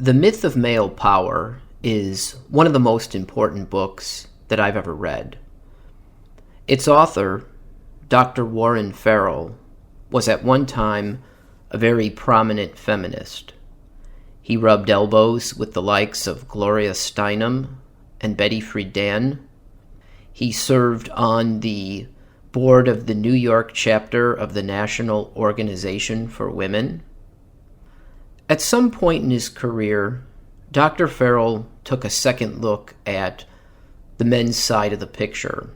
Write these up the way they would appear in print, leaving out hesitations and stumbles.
The Myth of Male Power is one of the most important books that I've ever read. Its author, Dr. Warren Farrell, was at one time a very prominent feminist. He rubbed elbows with the likes of Gloria Steinem and Betty Friedan. He served on the board of the New York chapter of the National Organization for Women. At some point in his career, Dr. Farrell took a second look at the men's side of the picture,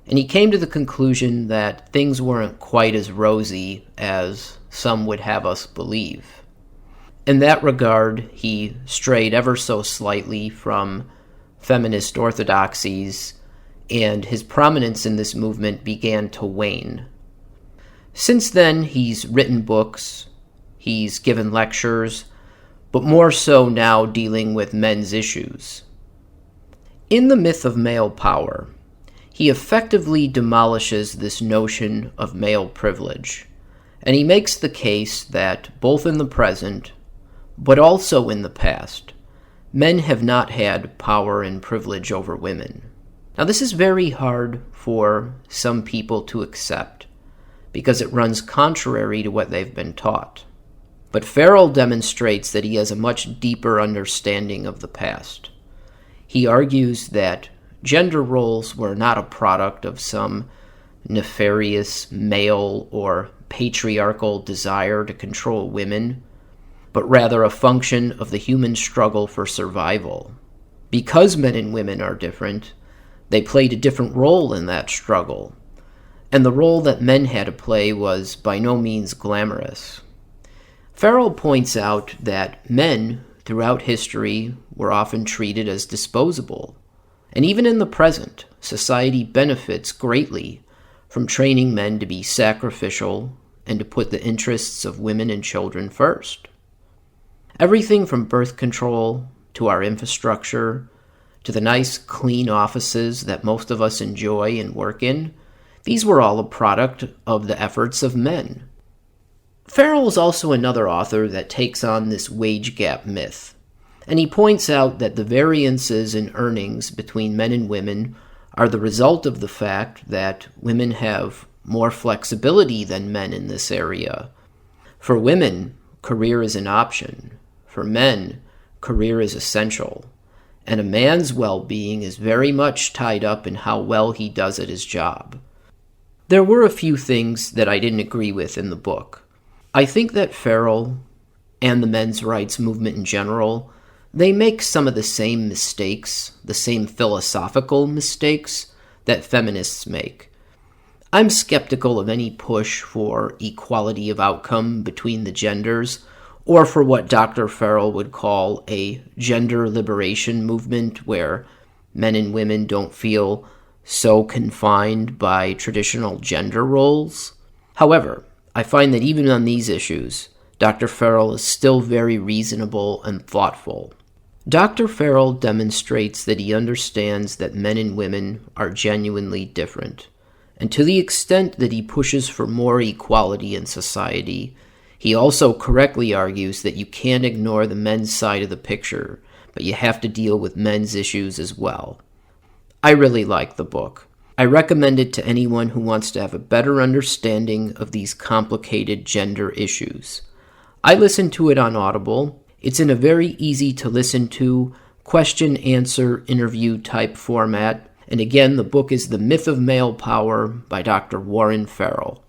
and he came to the conclusion that things weren't quite as rosy as some would have us believe. In that regard, he strayed ever so slightly from feminist orthodoxies, and his prominence in this movement began to wane. Since then, he's written books, he's given lectures, but more so now dealing with men's issues. In The Myth of Male Power, he effectively demolishes this notion of male privilege, and he makes the case that both in the present, but also in the past, men have not had power and privilege over women. Now, this is very hard for some people to accept because it runs contrary to what they've been taught. But Farrell demonstrates that he has a much deeper understanding of the past. He argues that gender roles were not a product of some nefarious male or patriarchal desire to control women, but rather a function of the human struggle for survival. Because men and women are different, they played a different role in that struggle, and the role that men had to play was by no means glamorous. Farrell points out that men throughout history were often treated as disposable, and even in the present, society benefits greatly from training men to be sacrificial and to put the interests of women and children first. Everything from birth control to our infrastructure to the nice, clean offices that most of us enjoy and work in, these were all a product of the efforts of men. Farrell is also another author that takes on this wage gap myth, and he points out that the variances in earnings between men and women are the result of the fact that women have more flexibility than men in this area. For women, career is an option. For men, career is essential. And a man's well-being is very much tied up in how well he does at his job. There were a few things that I didn't agree with in the book. I think that Farrell and the men's rights movement in general, they make some of the same mistakes, the same philosophical mistakes that feminists make. I'm skeptical of any push for equality of outcome between the genders, or for what Dr. Farrell would call a gender liberation movement where men and women don't feel so confined by traditional gender roles. However, I find that even on these issues, Dr. Farrell is still very reasonable and thoughtful. Dr. Farrell demonstrates that he understands that men and women are genuinely different, and to the extent that he pushes for more equality in society, he also correctly argues that you can't ignore the men's side of the picture, but you have to deal with men's issues as well. I really like the book. I recommend it to anyone who wants to have a better understanding of these complicated gender issues. I listened to it on Audible. It's in a very easy to listen to, question-answer interview type format. And again, the book is The Myth of Male Power by Dr. Warren Farrell.